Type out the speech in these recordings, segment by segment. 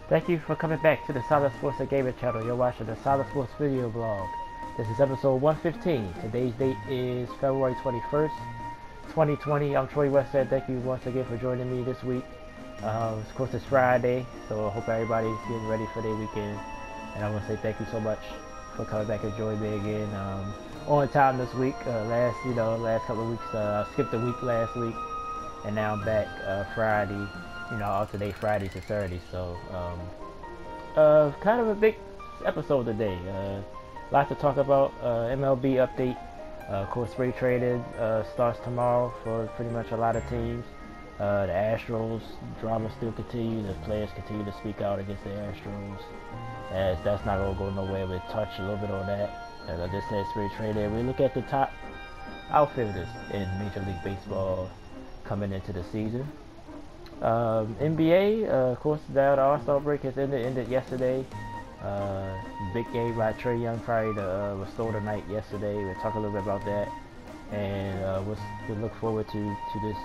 Thank you for coming back to the Solid Sports and Gaming channel. You're watching the Solid Sports video blog. This is episode 115. Today's date is February 21st, 2020. I'm Troy Westhead. Thank you once again for joining me this week. Of course, it's Friday, so I hope everybody's getting ready for their weekend. And I want to say thank you so much for coming back and joining me again. On time this week. Last couple of weeks, I skipped a week last week, and now I'm back Friday. Alternate Fridays to Saturdays. So, kind of a big episode today. Lots to talk about. MLB update. Of course, spring training starts tomorrow for pretty much a lot of teams. The Astros drama still continues. The players continue to speak out against the Astros. As that's not going to go nowhere. We'll touch a little bit on that. As I just said, spring training. We look at the top outfielders in Major League Baseball coming into the season. NBA, of course, now the All-Star break has ended yesterday. Big game by Trae Young probably was stole the night yesterday. We'll talk a little bit about that, and we'll look forward to this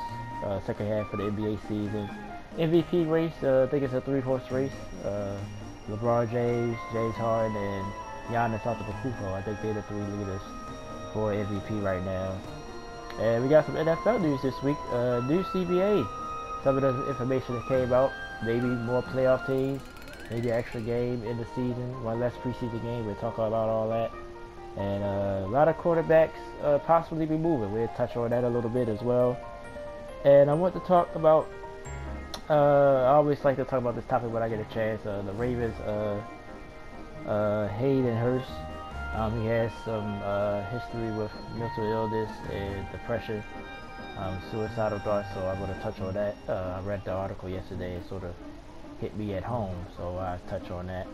second half of the NBA season. MVP race, I think it's a three-horse race. LeBron James, James Harden, and Giannis Antetokounmpo. I think they're the three leaders for MVP right now. And we got some NFL news this week. New CBA. Some of the information that came out, maybe more playoff teams, maybe an extra game in the season, one less preseason game. We'll talk about all that. And a lot of quarterbacks possibly be moving. We'll touch on that a little bit as well. And I want to talk about, I always like to talk about this topic when I get a chance. The Ravens, Hayden Hurst. He has some history with mental illness and depression. Suicidal thoughts, so I'm going to touch on that. I read the article yesterday. It sort of hit me at home, so I touch on that.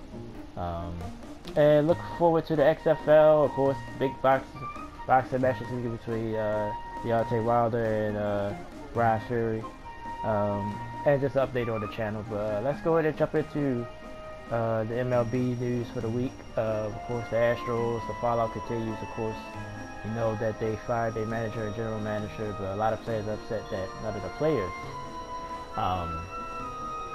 And look forward to the XFL, of course. Big boxing matches between Deontay Wilder and Brian Fury. And just an update on the channel. But let's go ahead and jump into the MLB news for the week. Of course, the Astros, the fallout continues, of course. You know that they fired their manager and general manager, but a lot of players are upset that none of the players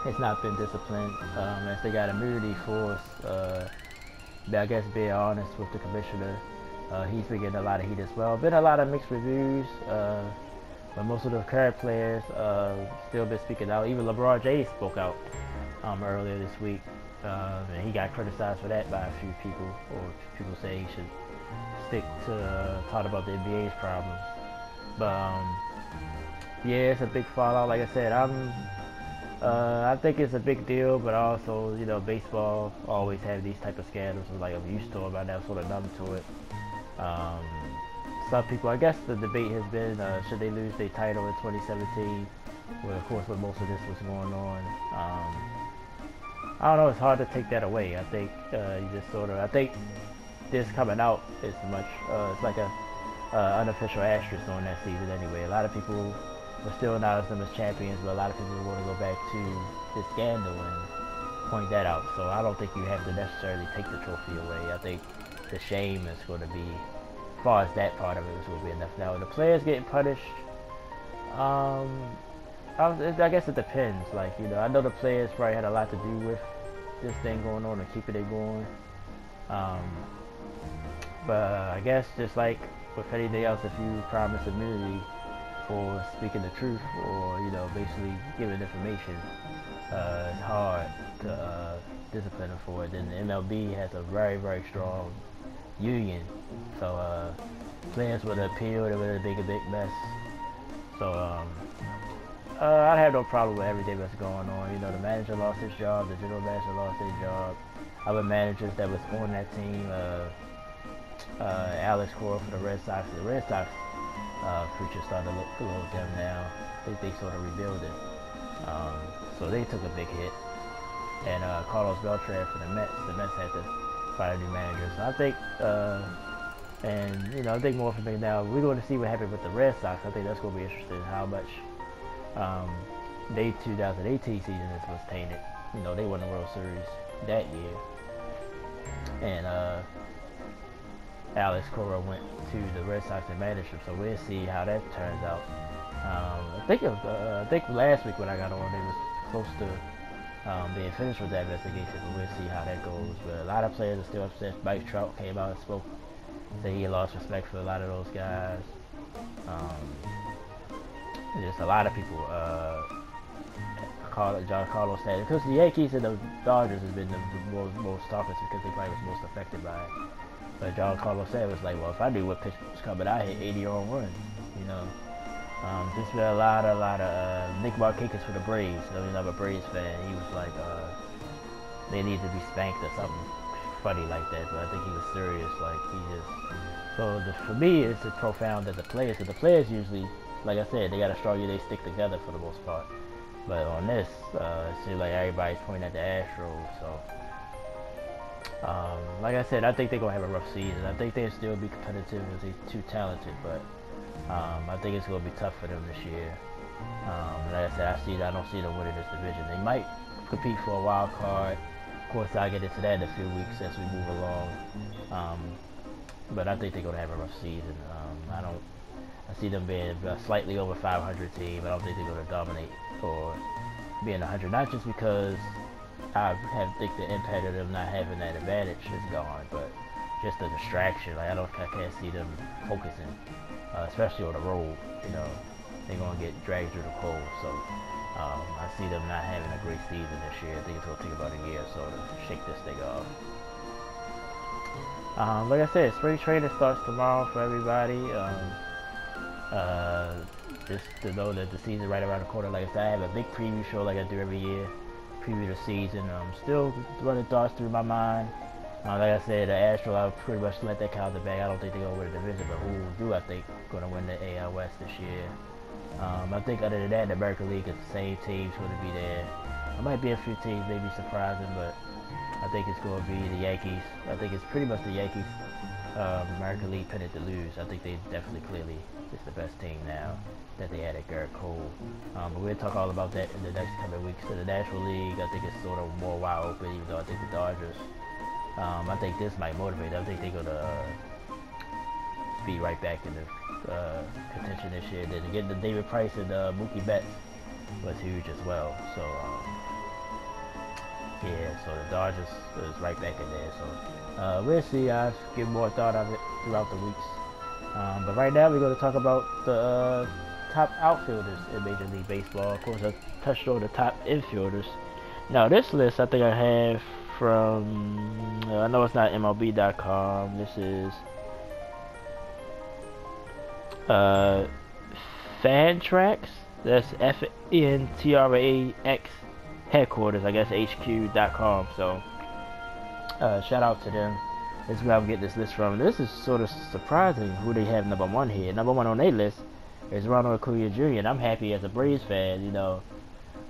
has not been disciplined, as they got immunity for, I guess, being honest with the commissioner. He's been getting a lot of heat as well. Been a lot of mixed reviews, but most of the current players still been speaking out. Even LeBron James spoke out earlier this week, and he got criticized for that by a few people, or people say he should stick to talk about the NBA's problems. But yeah, it's a big fallout. Like I said, I think it's a big deal, but also, baseball always have these type of scandals. Like, I'm used to it by now, sort of numb to it. Some people, I guess the debate has been, should they lose their title in 2017? Well, of course, when most of this was going on. I don't know, it's hard to take that away. I think I think this coming out is much, it's like a unofficial asterisk on that season anyway. A lot of people will still acknowledge them as champions, but a lot of people want to go back to this scandal and point that out. So I don't think you have to necessarily take the trophy away. I think the shame is going to be, as far as that part of it, is going to be enough. Now, the players getting punished, I guess it depends. Like, I know the players probably had a lot to do with this thing going on and keeping it going. But I guess just like with anything else, if you promise immunity for speaking the truth or, basically giving information, it's hard to discipline them for it. Then the MLB has a very, very strong union. So players would appeal, they would make a big mess. So I have no problem with everything that's going on. The manager lost his job, the general manager lost his job. Other managers that was on that team, Alex Cora for the Red Sox. The Red Sox future starting to look a little dim now. I think they sort of rebuilding. So they took a big hit. And Carlos Beltran for the Mets. The Mets had to find a new manager. So I think, I think more for me now. We're going to see what happens with the Red Sox. I think that's going to be interesting. How much their 2018 season was tainted. They won the World Series that year. And Alex Cora went to the Red Sox and managed them, so we'll see how that turns out. I think last week when I got on, it was close to being finished with that investigation, but we'll see how that goes. But a lot of players are still upset. Mike Trout came out and spoke, said he lost respect for a lot of those guys. Just a lot of people. John Carlos said because the Yankees and the Dodgers has been the most talkers because they probably was most affected by it. But John Carlos said was like, well, if I knew what pitch was coming, I hit 80 home runs. You know. Just been a lot of Nick Markakis for the Braves. You know, I'm a Braves fan. He was like, they need to be spanked or something funny like that. But I think he was serious. Like he just. So for me, it's as profound as the players. Because the players usually, like I said, they got a strong year. They stick together for the most part. But on this, it seems like everybody's pointing at the Astros. So, like I said, I think they're gonna have a rough season. I think they'll still be competitive because they're too talented. But I think it's gonna be tough for them this year. Like I said, I don't see them winning this division. They might compete for a wild card. Of course, I'll get into that in a few weeks as we move along. But I think they're gonna have a rough season. I see them being a slightly over 500 team. I don't think they're gonna dominate or being 100. Not just because I think the impact of them not having that advantage is gone, but just a distraction. Like I can't see them focusing, especially on the road. You know, they're gonna get dragged through the cold. So I see them not having a great season this year. I think it's gonna take about a year or so to shake this thing off. Like I said, spring training starts tomorrow for everybody. Just to know that the season right around the corner. Like I said, I have a big preview show like I do every year. Preview the season. Still running thoughts through my mind. Like I said, the Astros, I'll pretty much let that count the bag. I don't think they're going to win the division, but who do I think going to win the AL West this year? I think other than that, the American League is the same team's going to be there. There might be a few teams maybe surprising, but I think it's going to be the Yankees. I think it's pretty much the Yankees, American League pennant to lose. I think they definitely clearly is the best team now that they had at Garrett Cole. But we'll talk all about that in the next coming weeks. So the National League, I think it's sort of more wide open, even though I think the Dodgers, I think this might motivate them. I think they're going to be right back in the contention this year. Then again, the David Price and Mookie Betts was huge as well. So, yeah, so the Dodgers is right back in there. So we'll see. I'll give more thought of it throughout the weeks. But right now we're going to talk about the top outfielders in Major League Baseball. Of course, I touched on the top infielders. Now this list I think I have from, I know it's not MLB.com. This is Fantrax. That's FNTRAX headquarters, I guess HQ.com. So shout out to them. This is where I'm getting this list from. This is sort of surprising who they have number one here. Number one on their list is Ronald Acuna Jr. And I'm happy as a Braves fan, you know.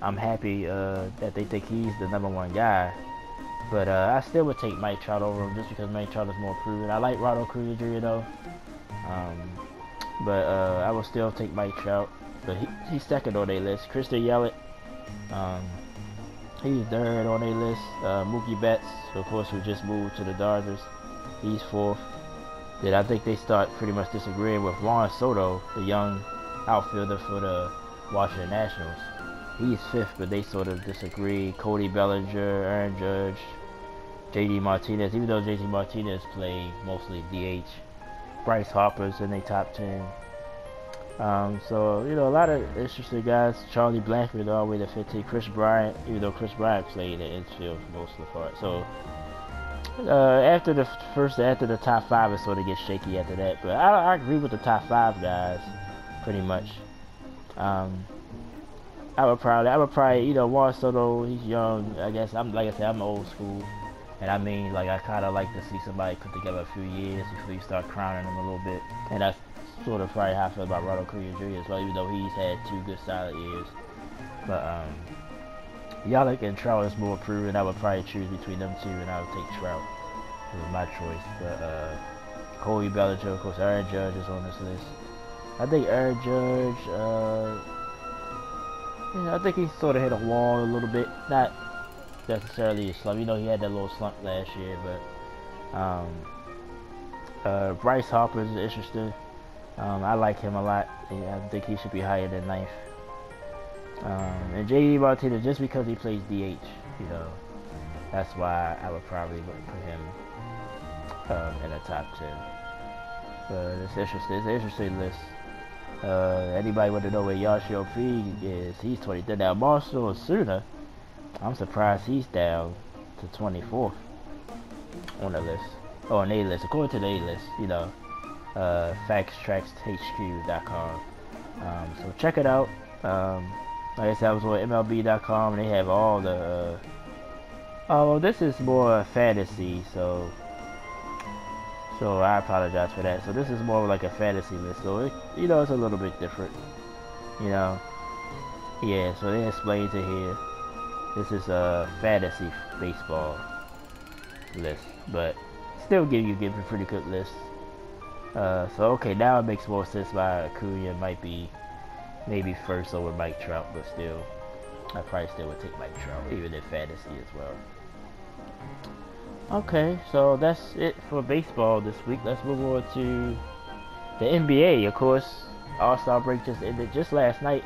I'm happy that they think he's the number one guy. But I still would take Mike Trout over him just because Mike Trout is more proven. I like Ronald Acuna Jr. though. But I will still take Mike Trout. But he's second on their list. Christian Yelich. He's third on their list. Mookie Betts, of course, who just moved to the Dodgers. He's fourth. Then I think they start pretty much disagreeing with Juan Soto, the young outfielder for the Washington Nationals. He's fifth, but they sort of disagree. Cody Bellinger, Aaron Judge, JD Martinez, even though JD Martinez played mostly DH. Bryce Harper's in their top 10. So, you know, a lot of interesting guys. Charlie Blackmon all the way to 15. Chris Bryant, even though Chris Bryant played in infield for most of the part. So, after the top five, it sort of gets shaky after that. But I agree with the top five guys, pretty much. I would probably, you know, Juan Soto, he's young. I guess like I said, I'm old school. And I mean, like, I kind of like to see somebody put together a few years before you start crowning them a little bit. And that's sort of probably how I feel about Ronald Acuna Jr. as well, even though he's had 2 good solid years. But Yelich and Trout is more proven. I would probably choose between them two, and I would take Trout. It was my choice. But Cody Bellinger, of course, Aaron Judge is on this list. I think Aaron Judge, I think he sort of hit a wall a little bit. Not necessarily a slump. You know, he had that little slump last year, but Bryce Harper is interesting. I like him a lot. I think he should be higher than 9th. And JD Martinez, just because he plays DH, you know, that's why I would probably put him in the top 10. But it's interesting. It's an interesting list. Anybody want to know where Yashio P is? He's 23rd. Now, Marshall Osuna, I'm surprised he's down to 24th on the list. Oh, on A list. According to the A list, you know, factstrackshq.com. So check it out. Like I said, I was on MLB.com and they have all the. Oh, this is more fantasy, so I apologize for that. So this is more like a fantasy list, so it, you know, it's a little bit different, you know. Yeah, so they explain to here. This is a fantasy baseball list, but still give you a pretty good list. So okay, now it makes more sense why Acuna might be maybe first over Mike Trout, but still, I probably still would take Mike Trout, even in fantasy as well. Okay, so that's it for baseball this week. Let's move on to the NBA. Of course, All-Star break just ended just last night.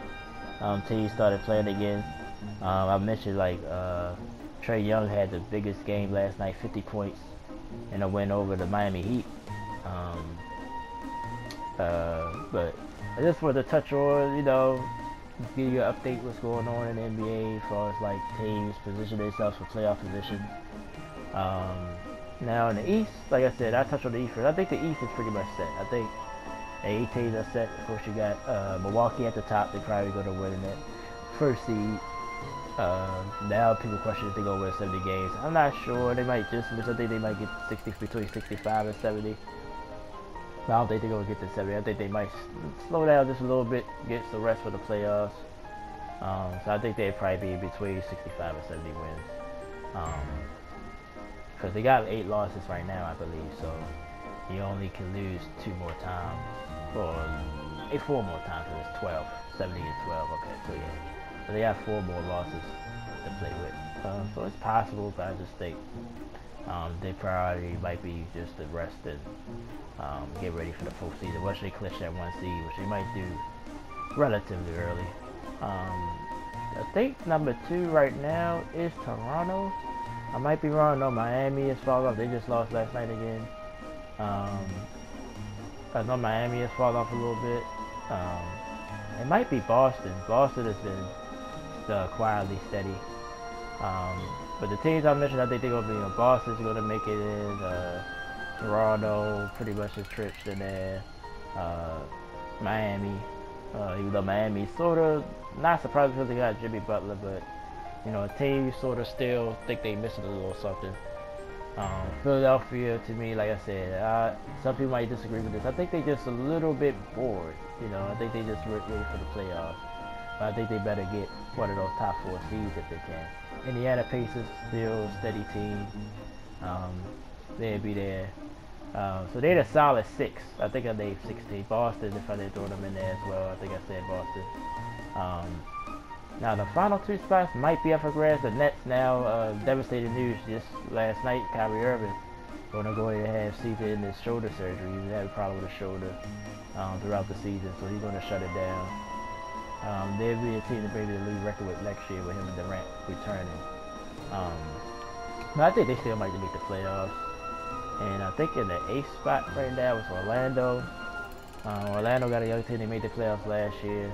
Teams started playing again. I mentioned like Trae Young had the biggest game last night, 50 points, in a win over the Miami Heat. But I just wanted to touch on, you know, give you an update what's going on in the NBA as far as like teams position themselves for playoff positions. Now in the East, like I said, I touched on the East first. I think the East is pretty much set. I think the 8 teams are set. Of course, you got Milwaukee at the top. They're probably going to win in that first seed. Now people question if they're going to win 70 games. I'm not sure. They might just miss. I think they might get between 65 and 70. But I don't think they're going to get to 70. I think they might slow down just a little bit, get some rest for the playoffs. So I think they'd probably be between 65 and 70 wins. Because they got 8 losses right now, I believe. So you only can lose 2 more times. Or 4 more times. So it's 12. 70 and 12. Okay, so yeah. So they have 4 more losses to play with. So it's possible, but I just think their priority might be just to rest and get ready for the postseason. Once they clinch that 1 seed, which they might do relatively early. I think number 2 right now is Toronto. I might be wrong. No, Miami has fallen off. They just lost last night again. I know Miami has fallen off a little bit. It might be Boston. Boston has been quietly steady. But the teams I mentioned, I think they're going to be in. Boston's going to make it in. Toronto pretty much is trenched in there. Miami, even though Miami's sort of not surprised because they got Jimmy Butler, but you know, a team sort of still think they missing a little something. Philadelphia, to me, like I said, some people might disagree with this. I think they just a little bit bored. You know, I think they just wait for the playoffs. But I think they better get one of those top 4 seeds if they can. Indiana Pacers, still a steady team. They'll be there. So they're the solid 6. I think I named 16. Boston, if I didn't throw them in there as well. I think I said Boston. Now the final 2 spots might be up for grabs. The Nets now, devastating news just last night. Kyrie Irving going to go ahead and have season in his shoulder surgery. He's had a problem with his shoulder throughout the season, so he's going to shut it down. They'll be a team to break the league record with next year with him and Durant returning. But I think they still might make the playoffs. And I think in the 8th spot right now is Orlando. Orlando got a young team. They made the playoffs last year.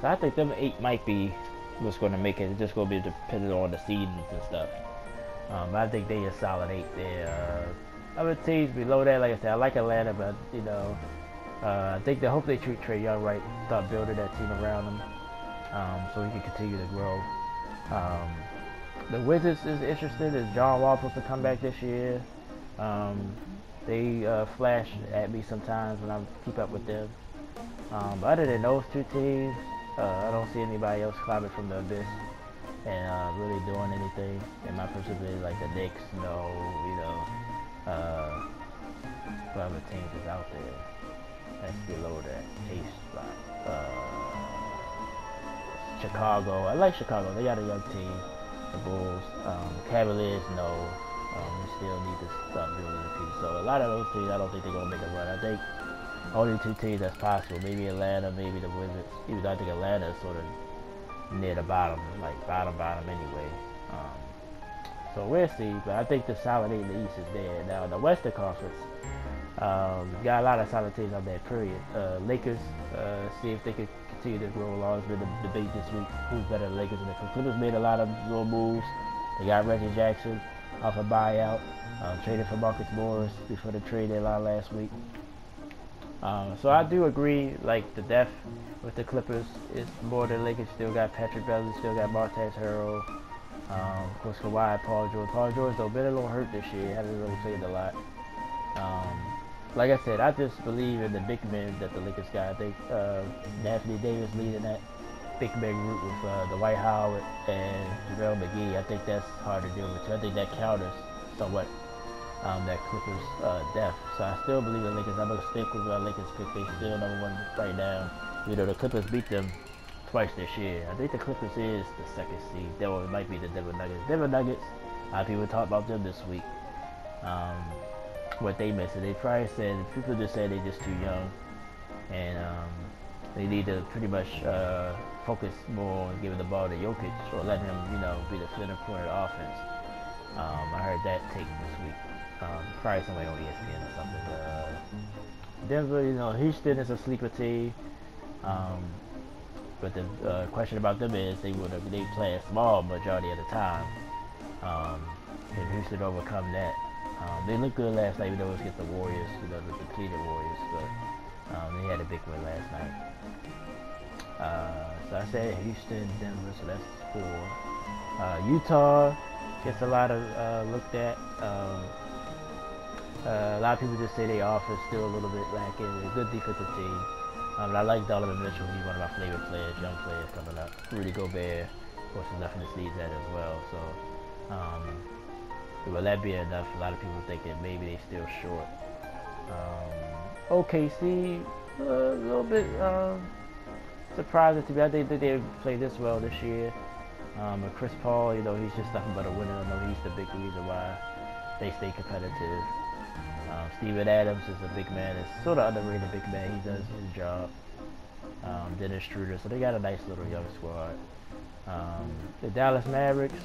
So I think them 8 might be what's going to make it. It's just going to be dependent on the seasons and stuff. But I think they a solid 8 there. Other teams below that, like I said, I like Atlanta, but you know, I think they hope they treat Trae Young right, start building that team around him, so he can continue to grow. The Wizards is interested. Is John Wall supposed to come back this year? They flash at me sometimes when I keep up with them. But other than those 2 teams, I don't see anybody else climbing from the abyss and really doing anything. In my perspective, like the Knicks, no, you know, what other teams is out there that's below that 8th spot. Chicago, I like Chicago. They got a young team. The Bulls, Cavaliers, no. We still need to start building a piece. So a lot of those teams, I don't think they're gonna make a run. I think only two teams that's possible. Maybe Atlanta, maybe the Wizards. Even though I think Atlanta is sort of near the bottom, like bottom anyway. So we'll see. But I think the solid eight in the East is there. Now in the Western Conference, got a lot of solid teams on that period. Lakers, see if they can continue to grow along. It's been a debate this week. Who's better, the Lakers and the Clippers? Made a lot of little moves. They got Reggie Jackson off a buyout. Traded for Marcus Morris before the trade deadline last week. So I do agree, like the depth with the Clippers is more than Lakers. Still got Patrick Beverley, still got Martez Harrell. Of course, Kawhi, Paul George. Paul George, though, been a little hurt this year. Haven't really played a lot. Like I said, I just believe in the big men that the Lakers got. I think Anthony Davis leading that big man group with Dwight Howard and JaVale McGee. I think that's hard to deal with too. I think that counters somewhat that Clippers depth. So I still believe in the Lakers. I'm going to stick with Lakers pick. They still number one right now. You know, the Clippers beat them twice this year. I think the Clippers is the second seed. That one might be the Denver Nuggets. Denver Nuggets, a lot of people talk about them this week. What they missing. They probably said, people just said they're just too young. And they need to pretty much focus more on giving the ball to Jokic or letting him, you know, be the center point of the offense. I heard that take this week. Probably somebody on ESPN or something. Denver, you know, Houston is a sleeper team. But the question about them is they play a small majority of the time. And Houston overcome that. They looked good last night, even though it was against the Warriors, you know, the depleted Warriors. But they had a big win last night. So I said Houston, Denver, so that's 4. Utah gets a lot of looked at. A lot of people just say their offense still a little bit lacking. They're a good defensive team. But I like Donovan Mitchell. He's one of my favorite players, young players coming up. Rudy Gobert, of course, is nothing to sneeze at as well. So, will that be enough? A lot of people thinking maybe they still short. OKC, a little bit surprising to me. I think that they played this well this year. But Chris Paul, you know, he's just nothing but a winner. I know he's the big reason why they stay competitive. Steven Adams is a big man. It's sort of underrated big man. He does his job. Dennis Schroeder. So they got a nice little young squad. The Dallas Mavericks.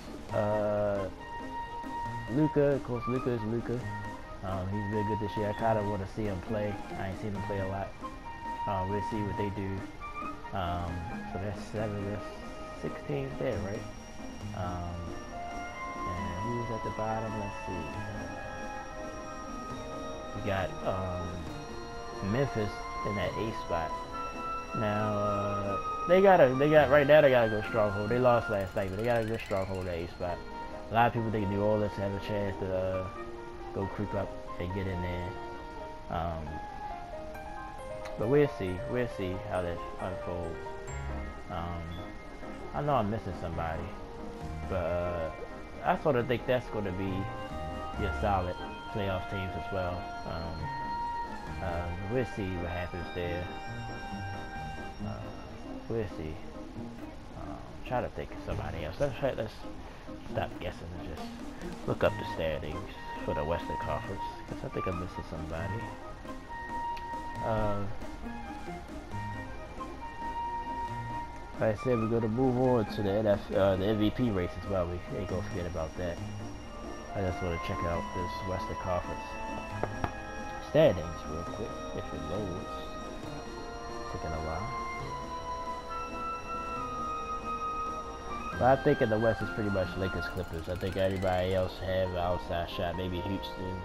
Luka. Of course, Luka is Luka. He's been good this year. I kind of want to see him play. I ain't seen him play a lot. We'll see what they do. So that's 7. That's 6 teams there, right? And who's at the bottom? Let's see. We got Memphis in that 8th spot. Now they got right now they got a good stronghold. They lost last night, but they got a good stronghold at 8th spot. A lot of people think New Orleans have a chance to go creep up and get in there. But we'll see. We'll see how that unfolds. I know I'm missing somebody, but I sort of think that's going to be your solid playoff teams as well. We'll see what happens there. We'll see. Try to think of somebody else. Let's stop guessing and just look up the standings for the Western Conference, because I think I'm missing somebody. Like I said, we're going to move on to the MVP race as well. We ain't going to forget about that. I just want to check out this Western Conference standings real quick, if it loads. Taking a while. But I think in the West it's pretty much Lakers Clippers. I think everybody else have an outside shot, maybe Houston.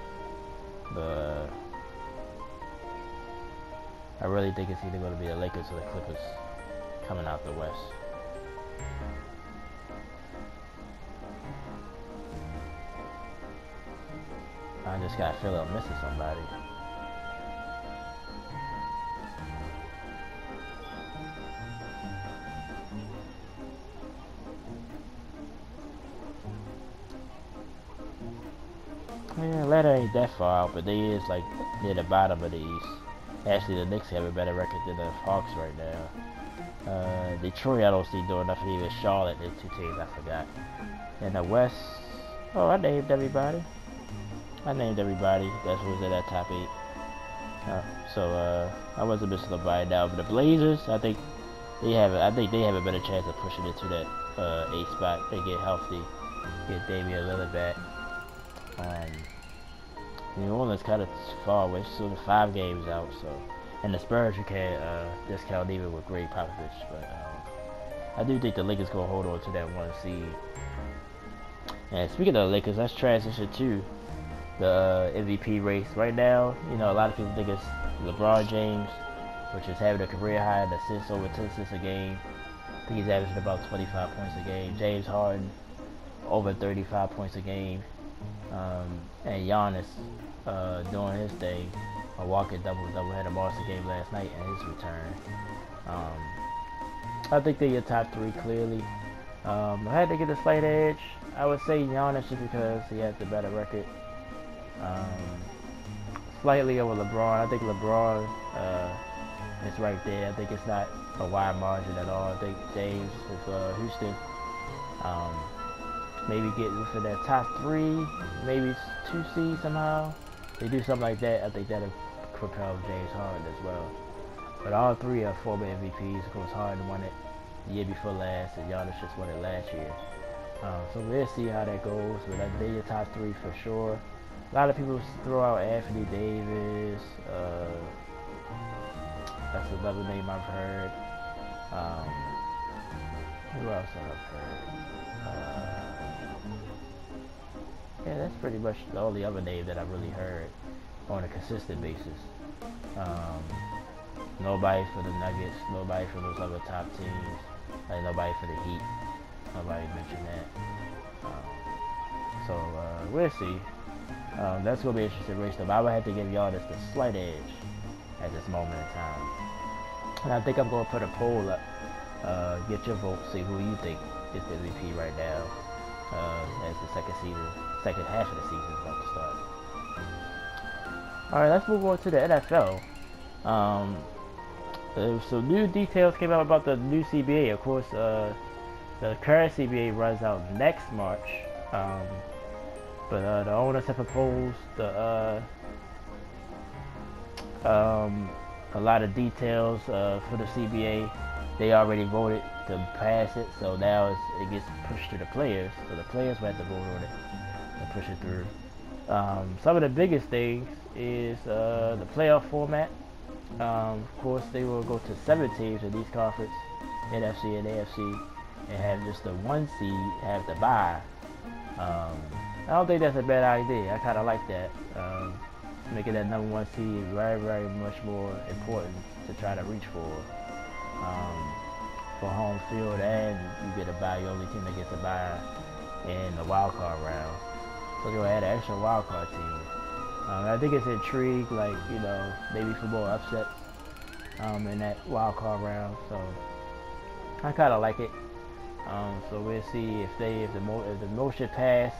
But I really think it's either going to be the Lakers or the Clippers coming out the West. I just got to feel I'm missing somebody. Yeah, Atlanta ain't that far out, but they is like near the bottom of the East. Actually, the Knicks have a better record than the Hawks right now. Detroit, I don't see doing nothing. Even Charlotte, there's 2 teams I forgot. In the West, oh, I named everybody. That was in that top 8. I wasn't missing nobody now. But the Blazers, I think they have a better chance of pushing into that 8 spot. They get healthy, get Damian Lillard back. New Orleans kind of far away, so the 5 games out. So, and the Spurs you can't discount even with Greg Popovich. But I do think the Lakers gonna hold on to that 1 seed. And speaking of the Lakers, let's transition to the MVP race. Right now, you know, a lot of people think it's LeBron James, which is having a career high in assists, over 10 assists a game. I think he's averaging about 25 points a game. James Harden, over 35 points a game. And Giannis doing his thing, a walking double-double, had a monster game last night in his return. I think they're your top 3 clearly. I had to get a slight edge. I would say Giannis just because he has the better record. Slightly over LeBron. I think LeBron is right there. I think it's not a wide margin at all. I think James with Houston maybe get within that top 3, maybe 2 seeds somehow. They do something like that. I think that'll propel James Harden as well. But all 3 are former MVPs. Of course, Harden won it the year before last, and Giannis just won it last year. So we'll see how that goes. But they're your top 3 for sure. A lot of people throw out Anthony Davis. That's another name I've heard. Who else have I heard? Yeah, that's pretty much the only other name that I've really heard on a consistent basis. Nobody for the Nuggets, nobody for those other top teams, like nobody for the Heat. Nobody mentioned that. We'll see. That's going to be an interesting race, though. I would have to give y'all the slight edge at this moment in time. And I think I'm going to put a poll up. Get your vote, see who you think is the MVP right now as the second half of the season is about to start. Alright, let's move on to the NFL. Some new details came out about the new CBA. Of course, the current CBA runs out next March. But the owners have proposed a lot of details for the CBA. They already voted to pass it, so now it gets pushed to the players. So the players will have to vote on it and push it through. Some of the biggest things is the playoff format. Of course, they will go to 7 teams in each conference, NFC and AFC, and have just the 1 seed have to bye. I don't think that's a bad idea. I kind of like that. Making that number 1 seed very, very much more important to try to reach for home field, and you get a bye. Your only team that gets a bye in the wild card round. So you'll add an extra wild card team. I think it's intrigue, like, you know, maybe for more upsets in that wild card round. So I kind of like it. So we'll see if the motion pass.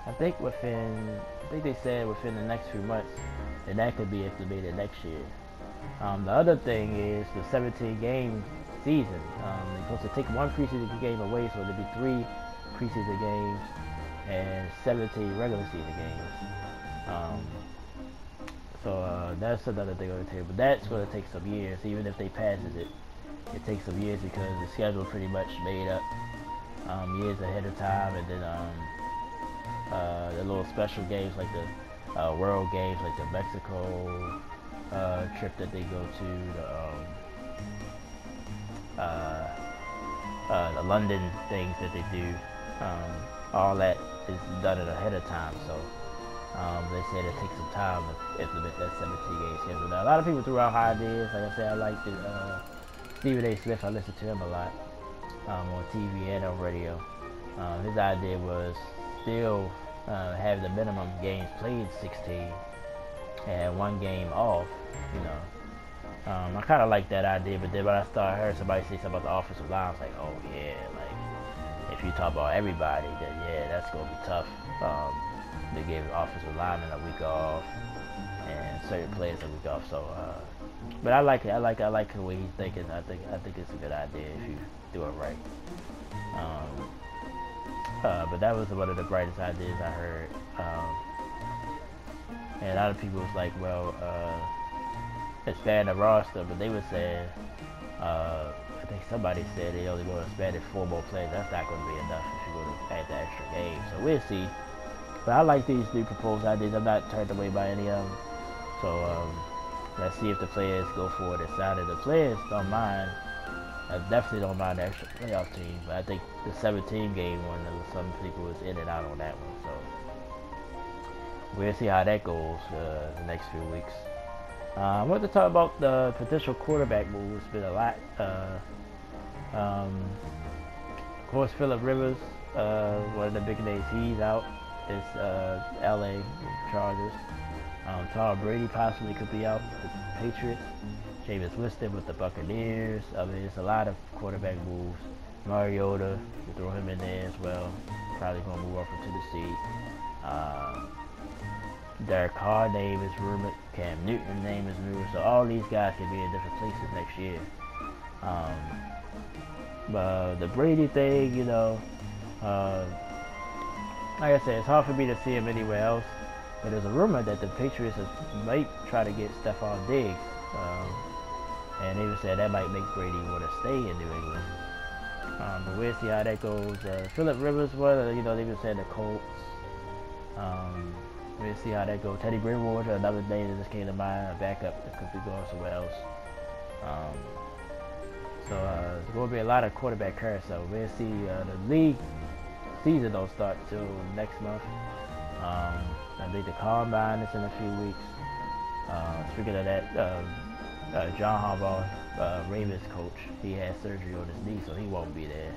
I think they said within the next few months, and that could be implemented next year. The other thing is the 17-game season. They're supposed to take 1 preseason game away, so there'll be 3 preseason games and 17 regular season games. That's another thing on the table. But that's going to take some years. Even if they passes it, it takes some years because the schedule pretty much made up years ahead of time, and then the little special games like the World Games, like the Mexico trip that they go to, the London things that they do, all that is done ahead of time. So they said it takes some time to implement that 17-game schedule. Now, a lot of people threw out ideas. Like I said, I like Stephen A. Smith. I listen to him a lot on TV and on radio. His idea was still have the minimum games played 16 and 1 game off, you know. I kind of like that idea, but then when I heard somebody say something about the offensive line, I was like, oh yeah, like if you talk about everybody, then yeah, that's gonna be tough. They gave the offensive linemen a week off and certain players a week off. So, but I like it. I like the way he's thinking. I think it's a good idea if you do it right. But that was one of the brightest ideas I heard. And a lot of people was like, well, expand the roster, but they were saying, I think somebody said they only going to expand it 4 more players. That's not going to be enough if you're going to add the extra game. So we'll see. But I like these new proposed ideas. I'm not turned away by any of them. So let's see if the players go for it and sign it. The players don't mind. I definitely don't mind the extra playoff team. But I think the 17 game one, some people was in and out on that one. So we'll see how that goes the next few weeks. I want to talk about the potential quarterback moves. It's been a lot. Of course, Phillip Rivers, one of the big names, he's out. It's LA Chargers. Tom Brady possibly could be out with the Patriots. Jameis Winston with the Buccaneers. I mean, it's a lot of quarterback moves. Mariota, you throw him in there as well. Probably going to move up from Tennessee. Derek Carr name is rumored. Cam Newton name is rumored. So all these guys can be in different places next year. But the Brady thing, you know, like I said, it's hard for me to see him anywhere else. But there's a rumor that the Patriots might try to get Stephon Diggs. And they even said that might make Brady want to stay in New England. But we'll see how that goes. Phillip Rivers, well, you know, they've been saying the Colts. We'll see how that goes. Teddy Bridgewater, another name that just came to mind, a backup that could be going somewhere else. So there's going to be a lot of quarterback carousel. We'll see. The league season don't start till next month. I think the combine is in a few weeks. Speaking of that, John Harbaugh, Ravens coach, he had surgery on his knee, so he won't be there.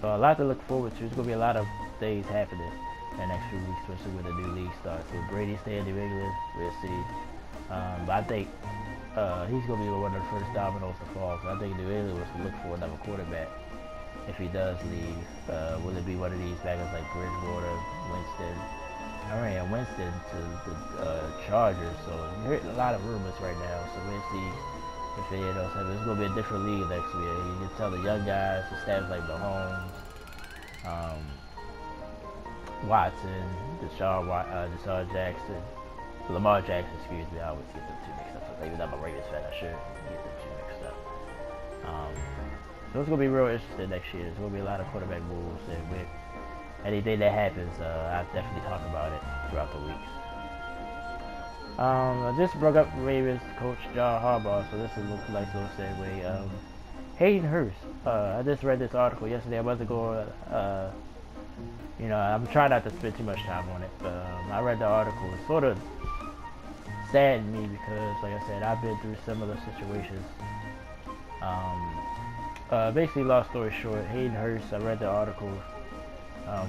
So a lot to look forward to. There's going to be a lot of things happening in the next few weeks, especially when the new league starts. Will Brady stay in New England? We'll see. But I think he's going to be one of the first dominoes to fall. So I think New England was to look for another quarterback. If he does leave, will it be one of these backups like Bridgewater, Winston? I ran Winston to the Chargers, so you heard a lot of rumors right now. So we'll see if any of those happen. It's going to be a different league next year. You can tell the young guys, the staff like Mahomes, Watson, Deshaun Jackson, Lamar Jackson, excuse me. I always get them two mixed up. So even though I'm a Ravens fan, I should get them two mixed up. So it's going to be real interesting next year. There's going to be a lot of quarterback moves, and with anything that happens, I'll definitely talk about it throughout the weeks. I just broke up Ravens coach John Harbaugh, so this will look like a little segue. Hayden Hurst. I just read this article yesterday. I wasn't going, you know, I'm trying not to spend too much time on it, but I read the article. It sort of saddened me because, like I said, I've been through similar situations. Basically, long story short, Hayden Hurst, I read the article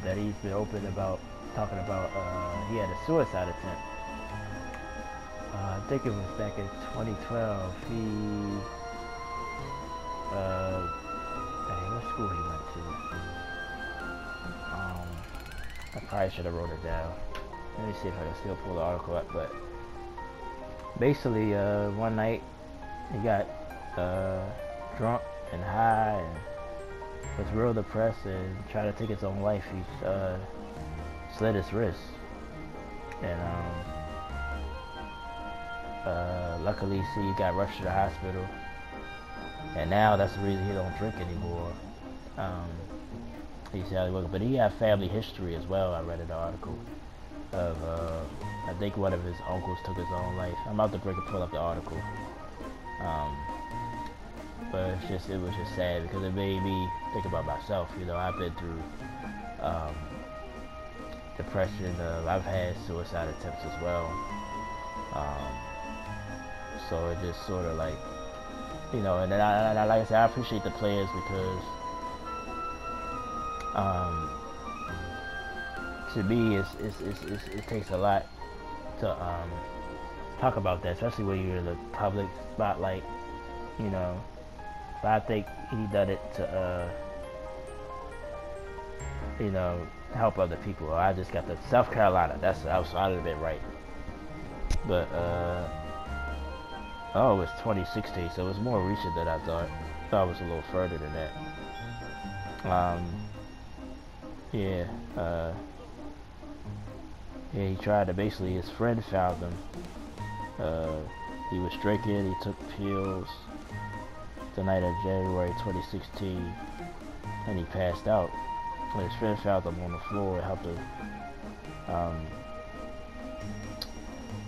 that he's been open about, talking about he had a suicide attempt. I think it was back in 2012. What school he went to? I probably should have wrote it down. Let me see if I can still pull the article up, but basically, one night he got drunk and high and was real depressed and tried to take his own life. He slit his wrist, and luckily, he got rushed to the hospital, and now that's the reason he don't drink anymore. He said, but he had family history as well. I read in the article of I think one of his uncles took his own life. I'm about to pull up the article. But it was just sad because it made me think about myself. You know, I've been through depression. I've had suicide attempts as well. So it just sort of like, you know, and then I like I said, I appreciate the players because to me, it takes a lot to talk about that, especially when you're in the public spotlight, you know. But I think he done it to, you know, help other people. I just got the South Carolina. I would have been right. But oh, it was 2016, so it was more recent than I thought. I thought it was a little further than that. Yeah, he tried to, basically, his friend found him He was drinking. He took pills the night of January 2016, and he passed out. When his friend found him on the floor and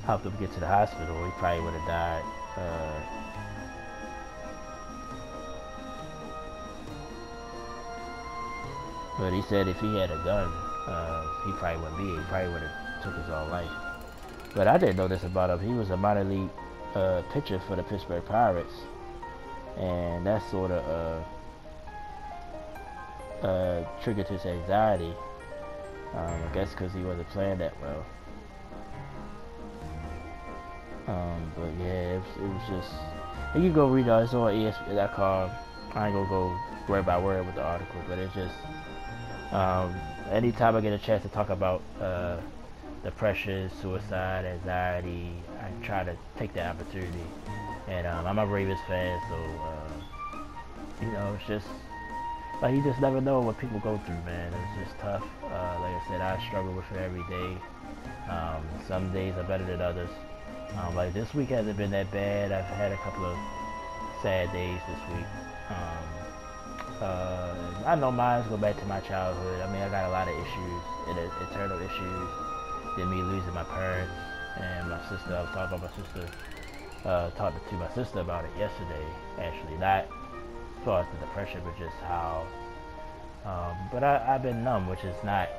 helped him get to the hospital, he probably would have died. But he said if he had a gun, he probably wouldn't be here. He probably would have took his own life. But I didn't know this about him. He was a minor league pitcher for the Pittsburgh Pirates, and that sort of triggered his anxiety. I guess because he wasn't playing that well. But yeah, it was just. You can go read it. It's on ESPN.com. I ain't gonna go word by word with the article, but it's just. Anytime I get a chance to talk about depression, suicide, anxiety, I try to take that opportunity. And I'm a Ravens fan, so you know, it's just like you just never know what people go through, man. It's just tough. Like I said, I struggle with it every day. Some days are better than others. Like this week hasn't been that bad. I've had a couple of sad days this week. I know mine go back to my childhood. I mean, I got a lot of issues, internal issues. Then me losing my parents and my sister. I was talking about my sister. Talked to my sister about it yesterday. Actually, not as far as the depression, but just how. But I've been numb, which is not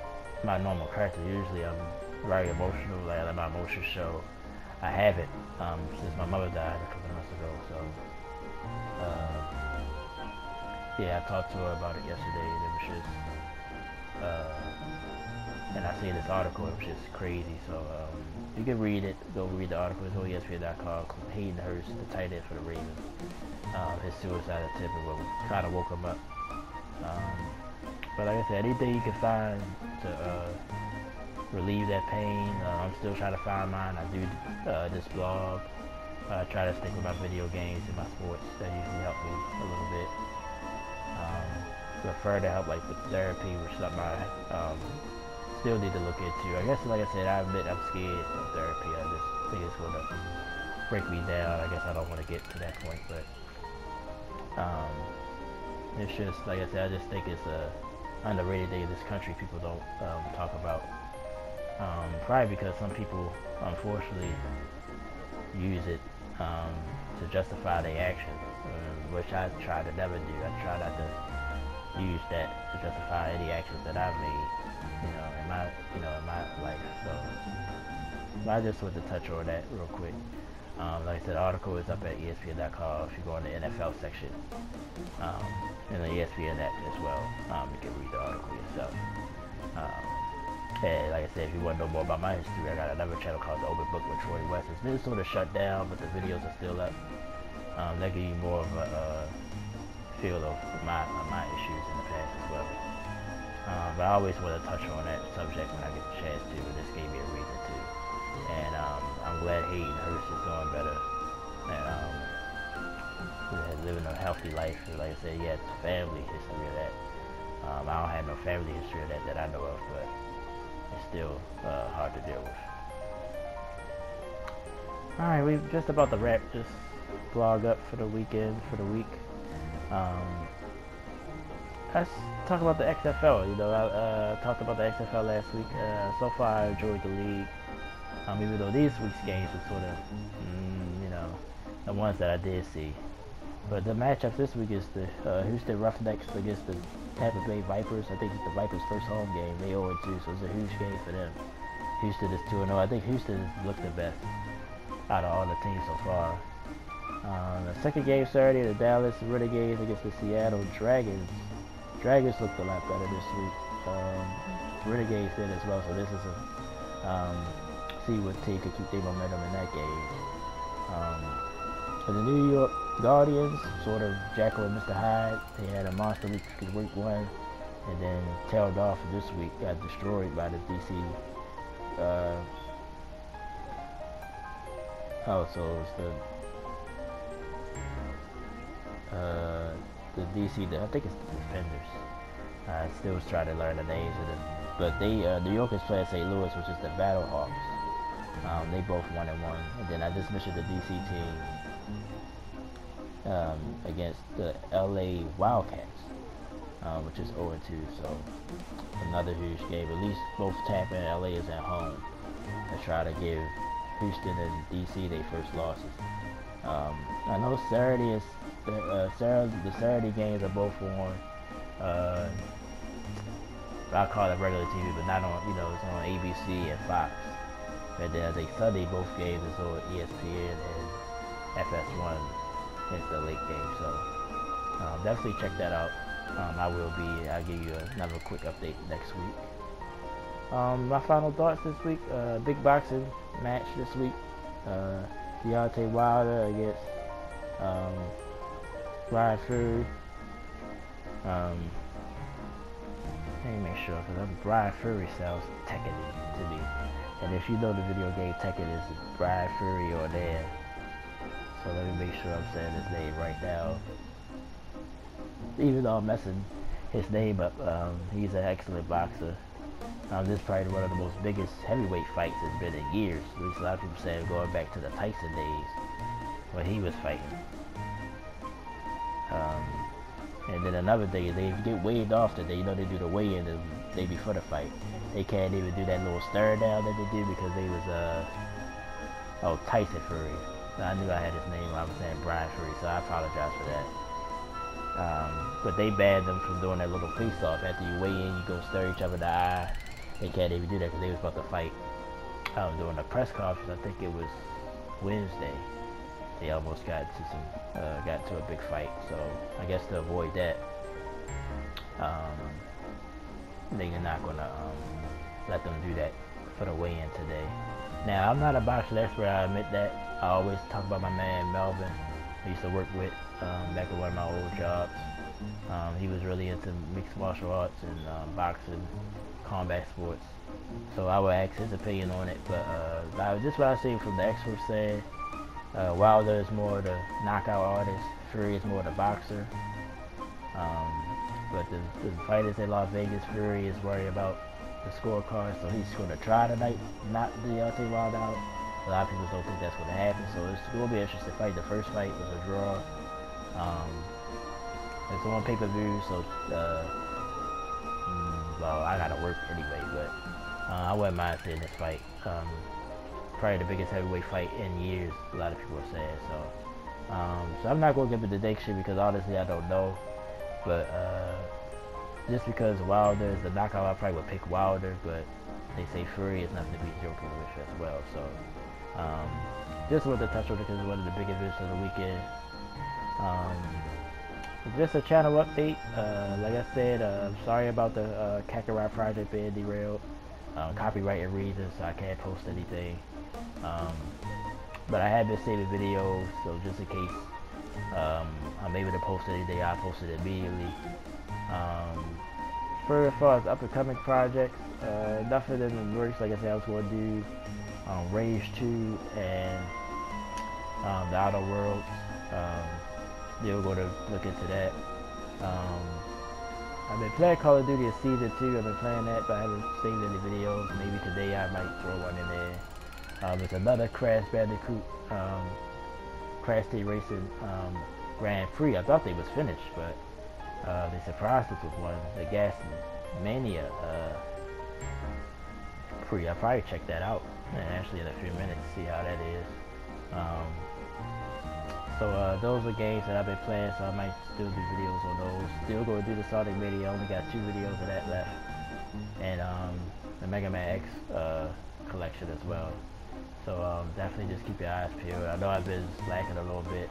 my normal character. Usually, I'm very emotional. Like, I let my emotions show. I haven't since my mother died a couple of months ago. So. Yeah, I talked to her about it yesterday, and it was just, and I seen this article, it was just crazy, so, you can read it, go read the article, it's on ESPN.com, Hayden Hurst, the tight end for the Ravens, his suicide attempt kind of woke him up, but like I said, anything you can find to, relieve that pain, I'm still trying to find mine. I do, this blog, I try to stick with my video games and my sports, that usually help me a little bit. Prefer to help like with therapy, which is something I still need to look into. I guess, like I said, I admit I'm scared of therapy. I just think it's going to break me down. I guess I don't want to get to that point, but it's just, like I said, I just think it's a underrated thing in this country people don't talk about. Probably because some people, unfortunately, use it to justify their actions, which I try to never do. I try not to use that to justify any actions that I've made, in my life. So I just wanted to touch on that real quick. Like I said, the article is up at ESPN.com. If you go in the NFL section, and the ESPN app as well, you can read the article yourself. And like I said, if you want to know more about my history, I got another channel called The Open Book with Troy West. It's been sort of shut down, but the videos are still up. That give you more of a feel of my issues in the past as well. But I always want to touch on that subject when I get the chance to, and this gave me a reason to. And I'm glad Hayden Hurst is doing better, and living a healthy life. Like I said, he had family history of that. I don't have no family history of that I know of, but it's still hard to deal with. Alright, we're just about to wrap this vlog up for the weekend, for the week. Let's talk about the XFL. I talked about the XFL last week. So far, I enjoyed the league. Even though these week's games were sort of, the ones that I did see. But the matchups this week is the Houston Roughnecks against the Tampa Bay Vipers. I think it's the Vipers' first home game. They 0-2, so it's a huge game for them. Houston is 2-0. I think Houston has looked the best out of all the teams so far. The second game Saturday, the Dallas Renegades against the Seattle Dragons. Dragons looked a lot better this week. Renegades did as well, so this is a see what team can keep their momentum in that game. For the New York Guardians, sort of Jekyll and Mr. Hyde, they had a monster week 1, and then tailed off this week, got destroyed by the DC. So it was the DC, I think it's the Defenders. I still was trying to learn the names of them, but they New York is playing St. Louis, which is the Battlehawks. They both 1-1. And then I just mentioned the DC team against the LA Wildcats, which is 0-2. So another huge game. At least both Tampa and LA is at home to try to give Houston and DC their first losses. I know Saturday is the Saturday games are both on. I call it regular TV, but not on. It's on ABC and Fox. And then the Sunday both games is on ESPN and FS1. It's the late game, so definitely check that out. I'll give you another quick update next week. My final thoughts this week: big boxing match this week. Deontay Wilder against Brian Fury. Let me make sure, because Brian Fury sounds Tekken to me. And if you know the video game Tekken, is Brian Fury or there. So let me make sure I'm saying his name right now. Even though I'm messing his name up, he's an excellent boxer. This is probably one of the most biggest heavyweight fights it's been in years. At least a lot of people say going back to the Tyson days when he was fighting. And then another day, they get weighed off today. They do the weigh-in the day before the fight. They can't even do that little stare down that they do because they was Tyson Fury. I knew I had his name when I was saying Brian Fury, so I apologize for that. But they banned them from doing that little face-off. After you weigh in, you go stare each other in the eye. They can't even do that because they was about to fight. During the press conference, I think it was Wednesday, they almost got to a big fight. So I guess to avoid that, they're not gonna let them do that for the weigh-in today. Now, I'm not a boxing expert, I admit that. I always talk about my man Melvin, I used to work with back at one of my old jobs. He was really into mixed martial arts and boxing, combat sports. So I would ask his opinion on it, but just what I see from the experts saying, Wilder is more the knockout artist, Fury is more the boxer. But the fighters in Las Vegas, Fury is worried about the scorecard, so he's going to try tonight, knock Deontay Wilder out. A lot of people don't think that's going to happen, so it's going to be an interesting fight. The first fight was a draw. It's on pay-per-view, so well, I gotta work anyway, but I wouldn't mind seeing this fight. Probably the biggest heavyweight fight in years, a lot of people are saying. So I'm not going to give it the prediction because honestly I don't know, but just because Wilder is the knockout, I probably would pick Wilder, but they say Fury is nothing to be joking with as well. So just wanted to touch on it because it's one of the big events of the weekend. Just a channel update. Like I said, I'm sorry about the Kakarot project being derailed. Copyright reasons, so I can't post anything. But I have been saving videos, so just in case I'm able to post anything, I'll post it immediately. For as far as up-and-coming projects, nothing in the works. Like I said, I was going to do Rage 2 and the Outer Worlds. Still going to look into that. I've been playing Call of Duty Season 2. I've been playing that, but I haven't saved any videos. Maybe today I might throw one in there. There's another Crash Bandicoot, Crash Team Racing Grand Prix. I thought they was finished, but they surprised us with one. The Gas Mania Prix. I'll probably check that out, and actually in a few minutes, see how that is. So those are games that I've been playing, so I might still do videos on those. Still going to do the Sonic Mania. I only got 2 videos of that left. And the Mega Man X collection as well. So definitely just keep your eyes peeled. I know I've been slacking a little bit.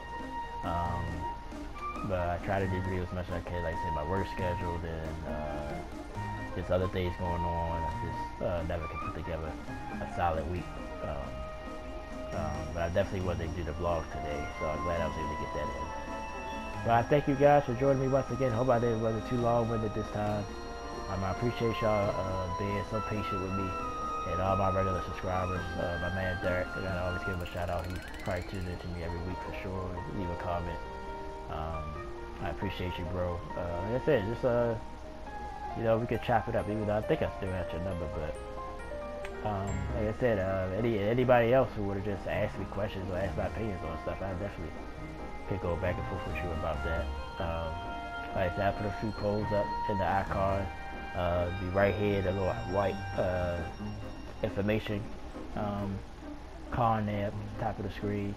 But I try to do videos as much as I can. Like I said, my work schedule and just other things going on. I just never can put together a solid week. But I definitely wanted to do the vlog today, so I'm glad I was able to get that in. But I thank you guys for joining me once again. Hope I didn't run it too long-winded this time. I appreciate y'all being so patient with me and all my regular subscribers. My man Derek, I gotta always give him a shout out. He probably tunes into me every week for sure. Leave a comment. I appreciate you, bro. Like I said, just we could chop it up. Even though I think I still got your number, but Like I said, anybody else who would have just asked me questions or asked my opinions on stuff, I definitely could go back and forth with you about that. Like I said, I put a few polls up in the icon. Be right here, the little white information column there, top of the screen.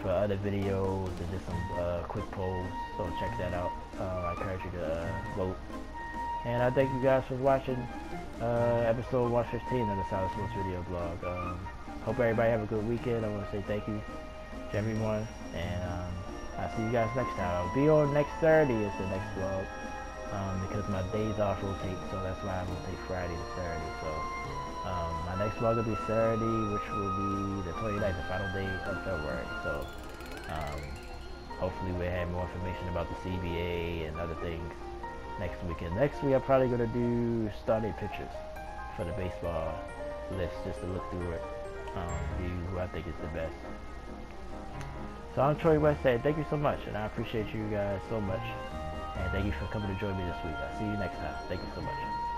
For other videos and just some quick polls, so check that out. I encourage you to vote. And I thank you guys for watching episode 115 of the Solid Sports Video Blog. Hope everybody have a good weekend. I want to say thank you to everyone, and I'll see you guys next time. I'll be on next Saturday is the next vlog, because my days off rotate, so that's why I rotate Friday to Saturday. So my next vlog will be Saturday, which will be the 29th, the final day of February. So hopefully we'll have more information about the CBA and other things next weekend. Next week I'm probably going to do starting pitchers for the baseball list, just to look through it, see who I think is the best. So I'm Troy West saying thank you so much, and I appreciate you guys so much, and thank you for coming to join me this week. I'll see you next time. Thank you so much.